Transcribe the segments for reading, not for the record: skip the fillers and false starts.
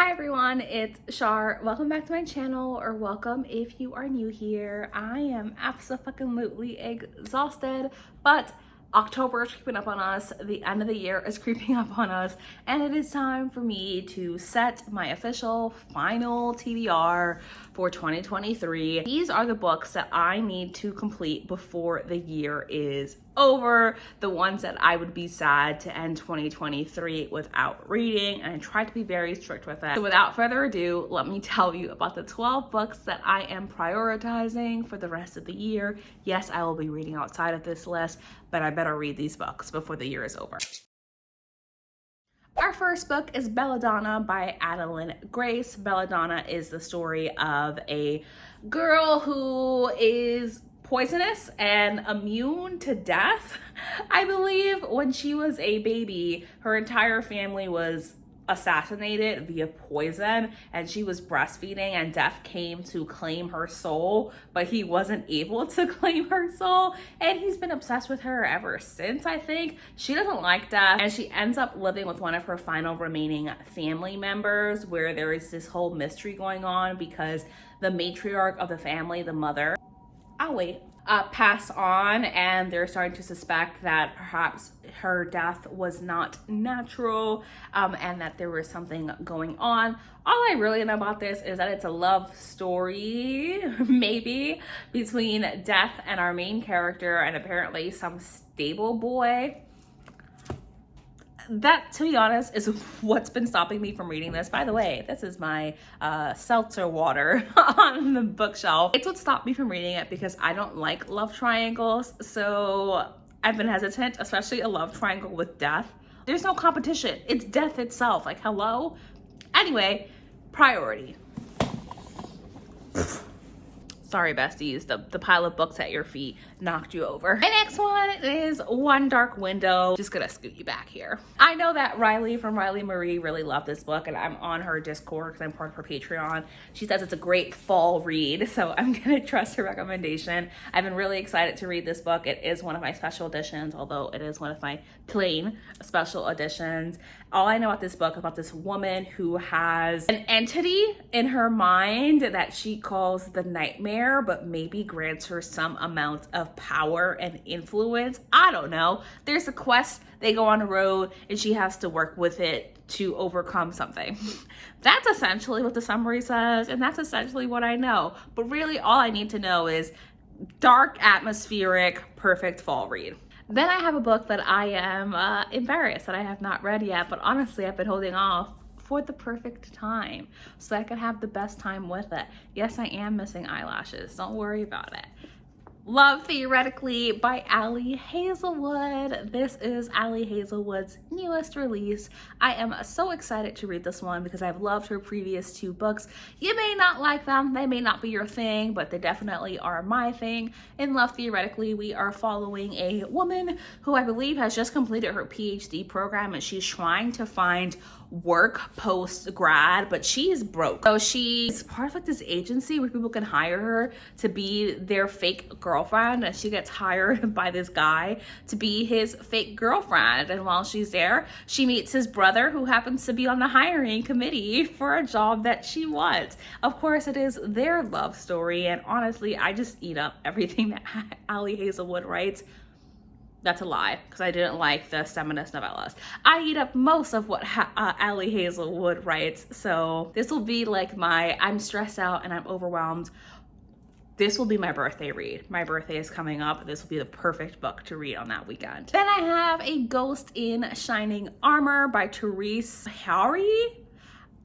Hi everyone, it's Shar. Welcome back to my channel, or welcome if you are new here. I am absolutely exhausted, but October is creeping up on us, the end of the year is creeping up on us, and it is time for me to set my official final TBR for 2023. These are the books that I need to complete before the year is over, the ones that I would be sad to end 2023 without reading, and I try to be very strict with it. So without further ado, let me tell you about the 12 books that I am prioritizing for the rest of the year. Yes, I will be reading outside of this list, but I better read these books before the year is over. Our first book is Belladonna by Adeline Grace. Belladonna is the story of a girl who is poisonous and immune to death. I believe when she was a baby, her entire family was assassinated via poison, and she was breastfeeding, and death came to claim her soul, but he wasn't able to claim her soul, and he's been obsessed with her ever since. I think she doesn't like death, and she ends up living with one of her final remaining family members, where there is this whole mystery going on because the matriarch of the family, the mother, passed on, and they're starting to suspect that perhaps her death was not natural, and that there was something going on. All I really know about this is that it's a love story, maybe, between Death and our main character and apparently some stable boy. That, to be honest, is what's been stopping me from reading this. By the way, this is my seltzer water on the bookshelf. It's what stopped me from reading it because I don't like love triangles. So I've been hesitant, especially a love triangle with death. There's no competition. It's death itself. Like, hello? Anyway, priority. Sorry, besties, the pile of books at your feet knocked you over. My next one is One Dark Window. Just gonna scoot you back here. I know that Riley from Riley Marie really loved this book, and I'm on her Discord because I'm part of her Patreon. She says it's a great fall read, so I'm gonna trust her recommendation. I've been really excited to read this book. It is one of my special editions, although it is one of my plain special editions. All I know about this book, about this woman who has an entity in her mind that she calls the Nightmare, but maybe grants her some amount of power and influence. I don't know. There's a quest, they go on a road, and she has to work with it to overcome something. That's essentially what the summary says, and that's essentially what I know. But really, all I need to know is dark, atmospheric, perfect fall read. Then I have a book that I am embarrassed that I have not read yet, but honestly, I've been holding off for the perfect time so I could have the best time with it. Yes, I am missing eyelashes. Don't worry about it. Love Theoretically by Ali Hazelwood. This is Ali Hazelwood's newest release. I am so excited to read this one because I've loved her previous two books. You may not like them, they may not be your thing, but they definitely are my thing. In Love Theoretically, we are following a woman who I believe has just completed her PhD program, and she's trying to find work post-grad, but she's broke. So she's part of like this agency where people can hire her to be their fake girlfriend, and she gets hired by this guy to be his fake girlfriend. And while she's there, she meets his brother, who happens to be on the hiring committee for a job that she wants. Of course, it is their love story, and honestly, I just eat up everything that Ali Hazelwood writes. That's a lie, because I didn't like the feminist novellas. I eat up most of what Ali Hazelwood writes, so this will be like I'm stressed out and I'm overwhelmed. This will be my birthday read. My birthday is coming up. This will be the perfect book to read on that weekend. Then I have A Ghost in Shining Armor by Therese Harry.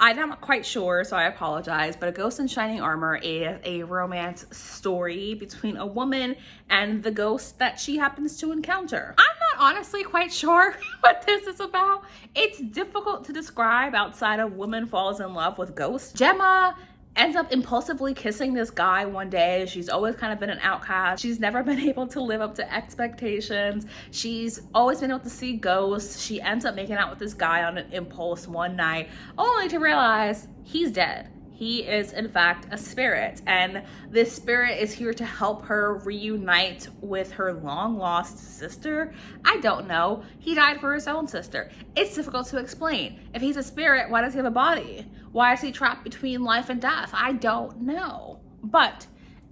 I'm not quite sure, so I apologize, but A Ghost in Shining Armor is a romance story between a woman and the ghost that she happens to encounter. I'm not honestly quite sure what this is about. It's difficult to describe outside of woman falls in love with ghosts. Gemma ends up impulsively kissing this guy one day. She's always kind of been an outcast. She's never been able to live up to expectations. She's always been able to see ghosts. She ends up making out with this guy on an impulse one night, only to realize he's dead. He is, in fact, a spirit, and this spirit is here to help her reunite with her long-lost sister. I don't know. He died for his own sister. It's difficult to explain. If he's a spirit, why does he have a body? Why is he trapped between life and death? I don't know. But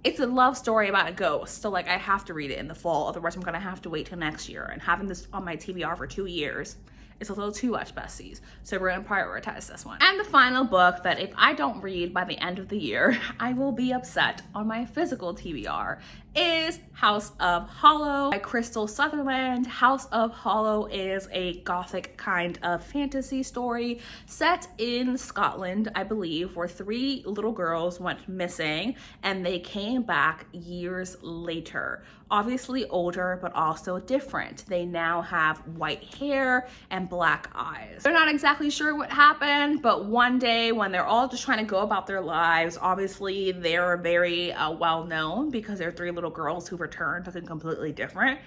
it's a love story about a ghost, so like I have to read it in the fall, otherwise I'm gonna have to wait till next year. And having this on my TBR for 2 years, it's a little too much, besties. So we're gonna prioritize this one. And the final book that if I don't read by the end of the year, I will be upset on my physical TBR is House of Hollow by Crystal Sutherland. House of Hollow is a gothic kind of fantasy story set in Scotland, I believe, where 3 little girls went missing and they came back years later. Obviously older, but also different. They now have white hair and black eyes. They're not exactly sure what happened, but one day when they're all just trying to go about their lives, obviously they're very well known because they're 3 little girls who returned looking completely different.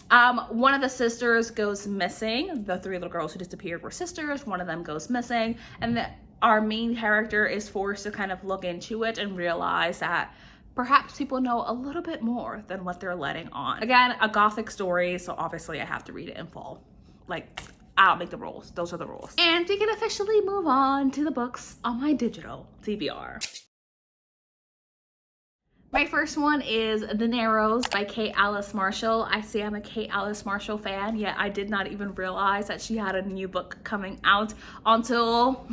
One of the sisters goes missing. The 3 little girls who disappeared were sisters. One of them goes missing, and our main character is forced to kind of look into it and realize that perhaps people know a little bit more than what they're letting on. Again, a gothic story, so obviously I have to read it in fall. Like, I don't make the rules. Those are the rules. And we can officially move on to the books on my digital TBR. My first one is The Narrows by Kate Alice Marshall. I say I'm a Kate Alice Marshall fan, yet I did not even realize that she had a new book coming out until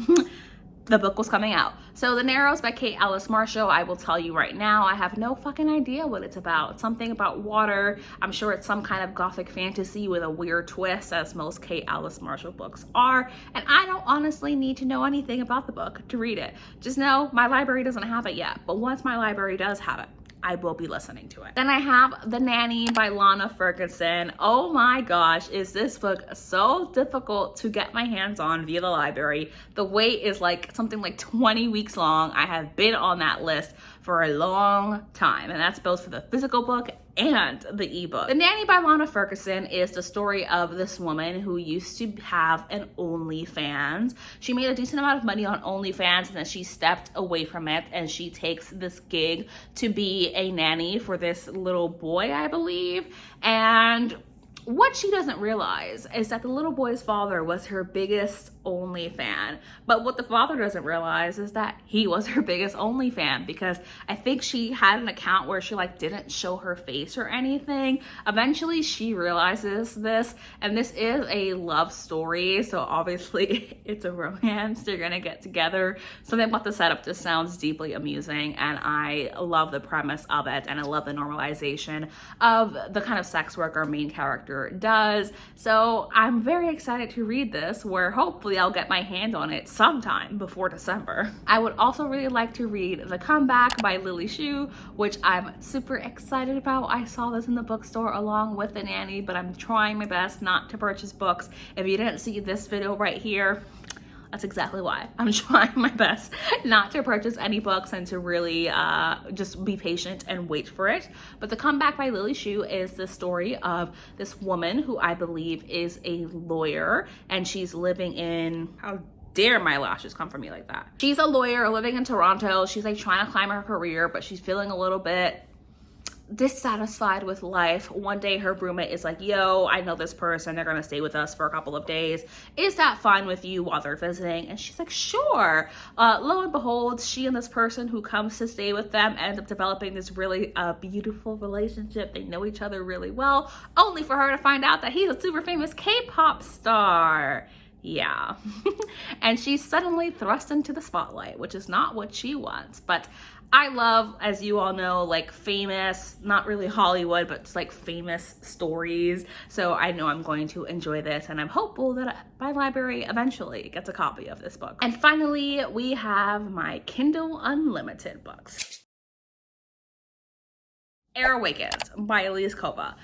the book was coming out. So The Narrows by Kate Alice Marshall, I will tell you right now, I have no fucking idea what it's about. It's something about water. I'm sure it's some kind of gothic fantasy with a weird twist, as most Kate Alice Marshall books are. And I don't honestly need to know anything about the book to read it. Just know my library doesn't have it yet, but once my library does have it, I will be listening to it. Then I have The Nanny by Lana Ferguson. Oh my gosh, is this book so difficult to get my hands on via the library. The wait is like something like 20 weeks long. I have been on that list for a long time, and that's both for the physical book and the ebook. The Nanny by Lana Ferguson is the story of this woman who used to have an OnlyFans. She made a decent amount of money on OnlyFans, and then she stepped away from it, and she takes this gig to be a nanny for this little boy, I believe. And what she doesn't realize is that the little boy's father was her biggest Only fan. But what the father doesn't realize is that he was her biggest Only fan, because I think she had an account where she like didn't show her face or anything. Eventually she realizes this, and this is a love story, so obviously it's a romance. They're gonna get together. Something about the setup just sounds deeply amusing, and I love the premise of it, and I love the normalization of the kind of sex work our main character does. So I'm very excited to read this, where hopefully I'll get my hand on it sometime before December. I would also really like to read The Comeback by Lily Shue, which I'm super excited about. I saw this in the bookstore along with The Nanny, but I'm trying my best not to purchase books. If you didn't see this video right here, that's exactly why. I'm trying my best not to purchase any books and to really just be patient and wait for it. But The Comeback by Lily Shue is the story of this woman who I believe is a lawyer, and she's living in, how dare my lashes come for me like that. She's a lawyer living in Toronto. She's like trying to climb her career, but she's feeling a little bit dissatisfied with life. One day her roommate is like, yo, I know this person, they're gonna stay with us for a couple of days, is that fine with you, while they're visiting? And she's like, sure. Lo and behold, she and this person who comes to stay with them end up developing this really beautiful relationship. They know each other really well, only for her to find out that he's a super famous K-pop star. Yeah. And she's suddenly thrust into the spotlight, which is not what she wants. But I love, as you all know, like famous, not really Hollywood, but just like famous stories. So I know I'm going to enjoy this, and I'm hopeful that my library eventually gets a copy of this book. And finally, we have my Kindle Unlimited books. Awakens by Elise Kova.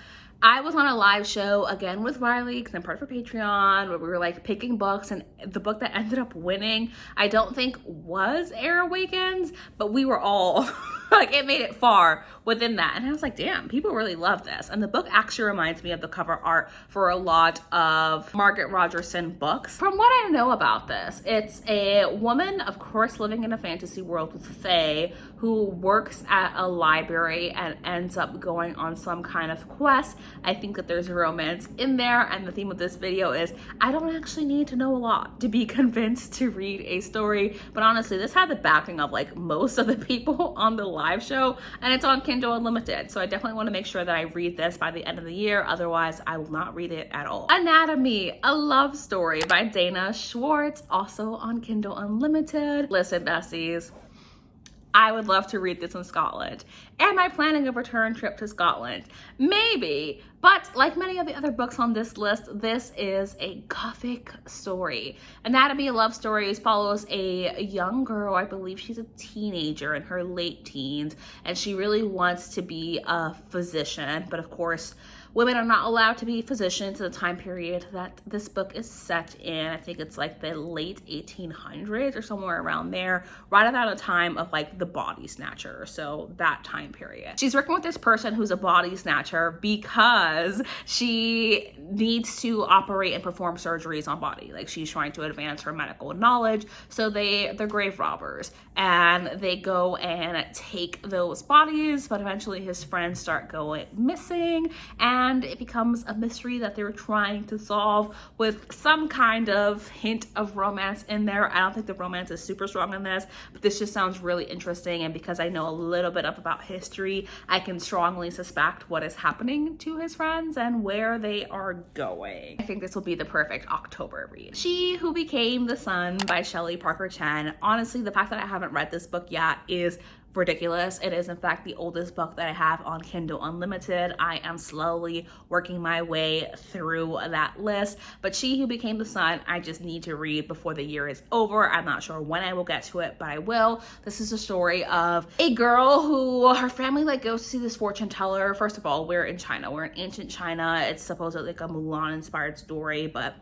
I was on a live show again with Riley, because I'm part of her Patreon, where we were like picking books, and the book that ended up winning, I don't think was Awakens, but we were all Like, it made it far within that. And I was like, damn, people really love this. And the book actually reminds me of the cover art for a lot of Margaret Rogerson books. From what I know about this, it's a woman, of course, living in a fantasy world with fae, who works at a library and ends up going on some kind of quest. I think that there's a romance in there, and the theme of this video is I don't actually need to know a lot to be convinced to read a story. But honestly, this had the backing of like most of the people on the live show, and it's on Kindle Unlimited, so I definitely want to make sure that I read this by the end of the year. Otherwise, I will not read it at all. Anatomy, a love story by Dana Schwartz, also on Kindle Unlimited. Listen, besties, I would love to read this in Scotland. Am I planning a return trip to Scotland? Maybe, but like many of the other books on this list, this is a gothic story. Anatomy, a love story, follows a young girl. I believe she's a teenager in her late teens, and she really wants to be a physician, but of course, women are not allowed to be physicians in the time period that this book is set in. I think it's like the late 1800s or somewhere around there, right about a time of like the body snatcher, so that time period. She's working with this person who's a body snatcher because she needs to operate and perform surgeries on body. Like, she's trying to advance her medical knowledge, so they're grave robbers, and they go and take those bodies, but eventually his friends start going missing, and it becomes a mystery that they're trying to solve with some kind of hint of romance in there. I don't think the romance is super strong in this, but this just sounds really interesting, and because I know a little bit about history, I can strongly suspect what is happening to his friends and where they are going. I think this will be the perfect October read. She Who Became the Sun by Shelley Parker Chen. Honestly, the fact that I haven't read this book yet is ridiculous. It is in fact the oldest book that I have on Kindle Unlimited. I am slowly working my way through that list, but She Who Became the Sun, I just need to read before the year is over. I'm not sure when I will get to it, but I will. This is a story of a girl who, her family like goes to see this fortune teller. First of all, we're in China. We're in ancient China. It's supposedly like a Mulan inspired story, but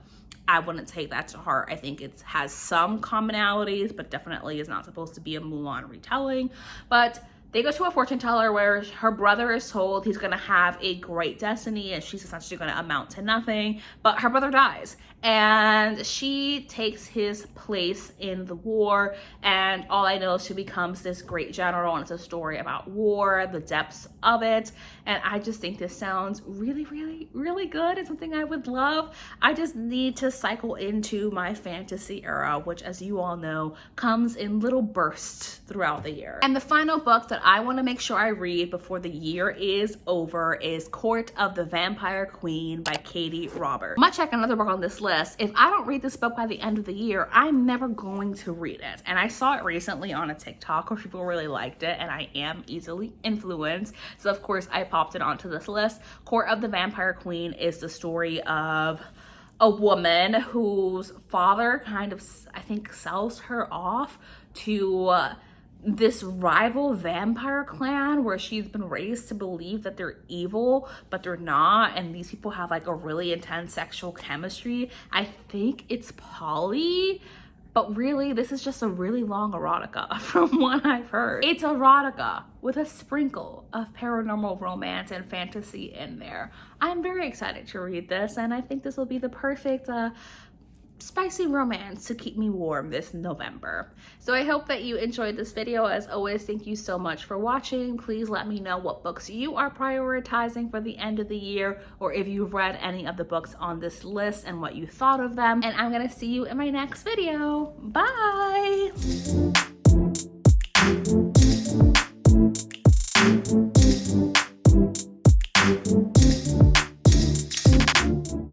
I wouldn't take that to heart. I think it has some commonalities, but definitely is not supposed to be a Mulan retelling. But they go to a fortune teller where her brother is told he's gonna have a great destiny and she's essentially gonna amount to nothing, but her brother dies and she takes his place in the war, and all I know is she becomes this great general, and it's a story about war, the depths of it, and I just think this sounds really, really, really good. It's something I would love. I just need to cycle into my fantasy era, which, as you all know, comes in little bursts throughout the year. And the final book that I want to make sure I read before the year is over is Court of the Vampire Queen by Katie Robert. Much like another book on this list, if I don't read this book by the end of the year, I'm never going to read it. And I saw it recently on a TikTok where people really liked it, and I am easily influenced. So of course I popped it onto this list. Court of the Vampire Queen is the story of a woman whose father kind of, I think, sells her off to this rival vampire clan where she's been raised to believe that they're evil, but they're not, and these people have like a really intense sexual chemistry. I think it's poly, but really this is just a really long erotica from what I've heard. It's erotica with a sprinkle of paranormal romance and fantasy in there. I'm very excited to read this, and I think this will be the perfect spicy romance to keep me warm this November. So I hope that you enjoyed this video. As always, thank you so much for watching. Please let me know what books you are prioritizing for the end of the year, or if you've read any of the books on this list and what you thought of them. And I'm gonna see you in my next video. Bye!